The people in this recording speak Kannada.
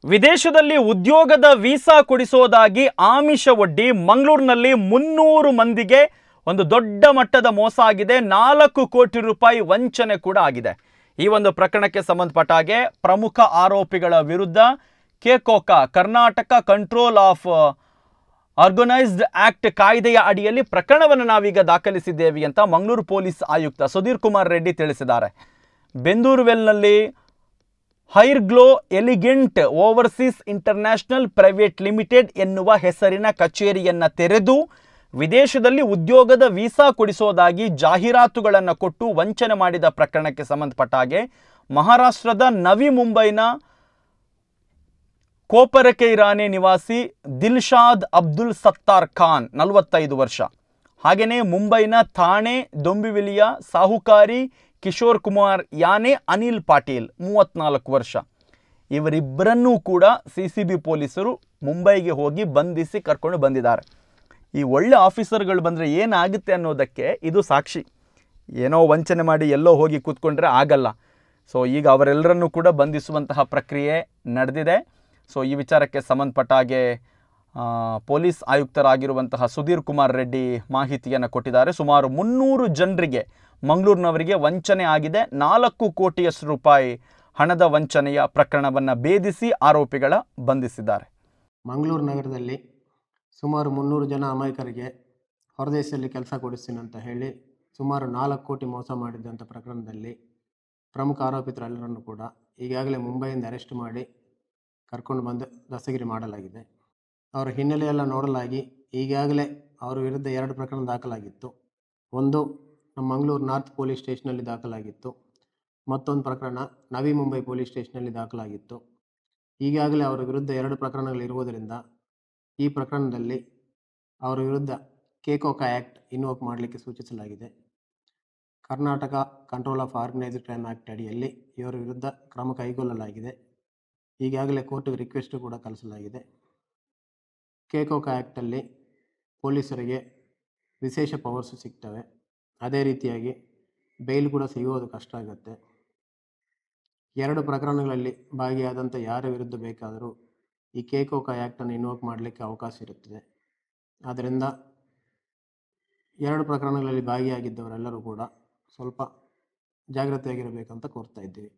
ವಿದೇಶದಲ್ಲಿ ಉದ್ಯೋಗದ ವೀಸಾ ಕೊಡಿಸೋದಾಗಿ ಆಮಿಷ ಒಡ್ಡಿ ಮಂಗಳೂರಿನಲ್ಲಿ 300 ಮಂದಿಗೆ ಒಂದು ದೊಡ್ಡ ಮಟ್ಟದ ಮೋಸ ಆಗಿದೆ. 4 ಕೋಟಿ ರೂಪಾಯಿ ವಂಚನೆ ಕೂಡ ಆಗಿದೆ. ಈ ಒಂದು ಪ್ರಕರಣಕ್ಕೆ ಸಂಬಂಧಪಟ್ಟ ಹಾಗೆ ಪ್ರಮುಖ ಆರೋಪಿಗಳ ವಿರುದ್ಧ KCOCA Karnataka control of organised act ಕಾಯ್ದೆಯ ಅಡಿಯಲ್ಲಿ ಪ್ರಕರಣವನ್ನು ನಾವೀಗ ದಾಖಲಿಸಿದ್ದೇವೆ ಅಂತ ಮಂಗಳೂರು ಪೊಲೀಸ್ ಆಯುಕ್ತ ಸುಧೀರ್ ಕುಮಾರ್ ರೆಡ್ಡಿ ತಿಳಿಸಿದ್ದಾರೆ. ಬೆಂದೂರುವೆಲ್ನಲ್ಲಿ Hireglow elegant overseas international private limited ಎನ್ನುವ ಹೆಸರಿನ ಕಚೇರಿಯನ್ನು ತೆರೆದು ವಿದೇಶದಲ್ಲಿ ಉದ್ಯೋಗದ ವೀಸಾ ಕೊಡಿಸೋದಾಗಿ ಜಾಹೀರಾತುಗಳನ್ನು ಕೊಟ್ಟು ವಂಚನೆ ಮಾಡಿದ ಪ್ರಕರಣಕ್ಕೆ ಸಂಬಂಧಪಟ್ಟ ಹಾಗೆ ಮಹಾರಾಷ್ಟ್ರದ ನವಿ ಮುಂಬೈನ ಕೋಪರಕೈರಾನೆ ನಿವಾಸಿ ದಿಲ್ಶಾದ್ ಅಬ್ದುಲ್ ಸತ್ತಾರ್ ಖಾನ್ 45 ವರ್ಷ, ಹಾಗೆಯೇ ಮುಂಬೈನ ಥಾಣೆ ದೊಂಬಿವಿಲಿಯ ಸಾಹುಕಾರಿ ಕಿಶೋರ್ ಕುಮಾರ್ ಯಾನೆ ಅನಿಲ್ ಪಾಟೀಲ್ 34 ವರ್ಷ, ಇವರಿಬ್ಬರನ್ನೂ ಕೂಡ CCB ಪೊಲೀಸರು ಮುಂಬೈಗೆ ಹೋಗಿ ಬಂಧಿಸಿ ಕರ್ಕೊಂಡು ಬಂದಿದ್ದಾರೆ. ಈ ಒಳ್ಳೆ ಆಫೀಸರ್ಗಳು ಬಂದರೆ ಏನಾಗುತ್ತೆ ಅನ್ನೋದಕ್ಕೆ ಇದು ಸಾಕ್ಷಿ. ಏನೋ ವಂಚನೆ ಮಾಡಿ ಎಲ್ಲೋ ಹೋಗಿ ಕೂತ್ಕೊಂಡ್ರೆ ಆಗಲ್ಲ. ಸೊ ಈಗ ಅವರೆಲ್ಲರನ್ನೂ ಕೂಡ ಬಂಧಿಸುವಂತಹ ಪ್ರಕ್ರಿಯೆ ನಡೆದಿದೆ. ಸೊ ಈ ವಿಚಾರಕ್ಕೆ ಸಂಬಂಧಪಟ್ಟ ಹಾಗೆ ಪೊಲೀಸ್ ಆಯುಕ್ತರಾಗಿರುವಂತಹ ಸುಧೀರ್ ಕುಮಾರ್ ರೆಡ್ಡಿ ಮಾಹಿತಿಯನ್ನು ಕೊಟ್ಟಿದ್ದಾರೆ. ಸುಮಾರು 300 ಜನರಿಗೆ ಮಂಗಳೂರಿನವರಿಗೆ ವಂಚನೆ ಆಗಿದೆ. 4 ಕೋಟಿಯಷ್ಟು ರೂಪಾಯಿ ಹಣದ ವಂಚನೆಯ ಪ್ರಕರಣವನ್ನು ಭೇದಿಸಿ ಆರೋಪಿಗಳ ಬಂಧಿಸಿದ್ದಾರೆ. ಮಂಗಳೂರು ನಗರದಲ್ಲಿ ಸುಮಾರು 300 ಜನ ಅಮಾಯಕರಿಗೆ ಹೊರದೇಶದಲ್ಲಿ ಕೆಲಸ ಕೊಡಿಸ್ತೀನಿ ಅಂತ ಹೇಳಿ ಸುಮಾರು 4 ಕೋಟಿ ಮೋಸ ಮಾಡಿದ್ದಂಥ ಪ್ರಕರಣದಲ್ಲಿ ಪ್ರಮುಖ ಆರೋಪಿತರೆಲ್ಲರನ್ನು ಕೂಡ ಈಗಾಗಲೇ ಮುಂಬೈಯಿಂದ ಅರೆಸ್ಟ್ ಮಾಡಿ ಕರ್ಕೊಂಡು ಬಂದು ದಸ್ತಗಿರಿ ಮಾಡಲಾಗಿದೆ. ಅವರ ಹಿನ್ನೆಲೆಯೆಲ್ಲ ನೋಡಲಾಗಿ ಈಗಾಗಲೇ ಅವರ ವಿರುದ್ಧ 2 ಪ್ರಕರಣ ದಾಖಲಾಗಿತ್ತು. ಒಂದು ನಮ್ಮ ಮಂಗಳೂರು ನಾರ್ತ್ ಪೊಲೀಸ್ ಸ್ಟೇಷನಲ್ಲಿ ದಾಖಲಾಗಿತ್ತು. ಮತ್ತೊಂದು ಪ್ರಕರಣ ನವಿ ಮುಂಬೈ ಪೊಲೀಸ್ ಸ್ಟೇಷನಲ್ಲಿ ದಾಖಲಾಗಿತ್ತು. ಈಗಾಗಲೇ ಅವರ ವಿರುದ್ಧ 2 ಪ್ರಕರಣಗಳಿರುವುದರಿಂದ ಈ ಪ್ರಕರಣದಲ್ಲಿ ಅವರ ವಿರುದ್ಧ ಕೆಕೋಕ ಆ್ಯಕ್ಟ್ ಇನ್ವೋಕ್ ಮಾಡಲಿಕ್ಕೆ ಸೂಚಿಸಲಾಗಿದೆ. Karnataka control of organised crime act ಅಡಿಯಲ್ಲಿ ಇವರ ವಿರುದ್ಧ ಕ್ರಮ ಕೈಗೊಳ್ಳಲಾಗಿದೆ. ಈಗಾಗಲೇ ಕೋರ್ಟ್ಗೆ ರಿಕ್ವೆಸ್ಟ್ ಕೂಡ ಕಳಿಸಲಾಗಿದೆ. ಕೆಕೋಕ ಆ್ಯಕ್ಟಲ್ಲಿ ಪೊಲೀಸರಿಗೆ ವಿಶೇಷ ಪವರ್ಸು ಸಿಗ್ತವೆ. ಅದೇ ರೀತಿಯಾಗಿ ಬೇಲ್ ಕೂಡ ಸಿಗೋದು ಕಷ್ಟ ಆಗುತ್ತೆ. 2 ಪ್ರಕರಣಗಳಲ್ಲಿ ಭಾಗಿಯಾದಂಥ ಯಾರ ವಿರುದ್ಧ ಬೇಕಾದರೂ ಈ ಕೆಕೋಕ ಆ್ಯಕ್ಟನ್ನು ಇನ್ವೋಕ್ ಮಾಡಲಿಕ್ಕೆ ಅವಕಾಶ ಇರುತ್ತದೆ. ಆದ್ದರಿಂದ 2 ಪ್ರಕರಣಗಳಲ್ಲಿ ಭಾಗಿಯಾಗಿದ್ದವರೆಲ್ಲರೂ ಕೂಡ ಸ್ವಲ್ಪ ಜಾಗ್ರತೆಯಾಗಿರಬೇಕಂತ ಕೋರ್ತಾ ಇದ್ದೀವಿ.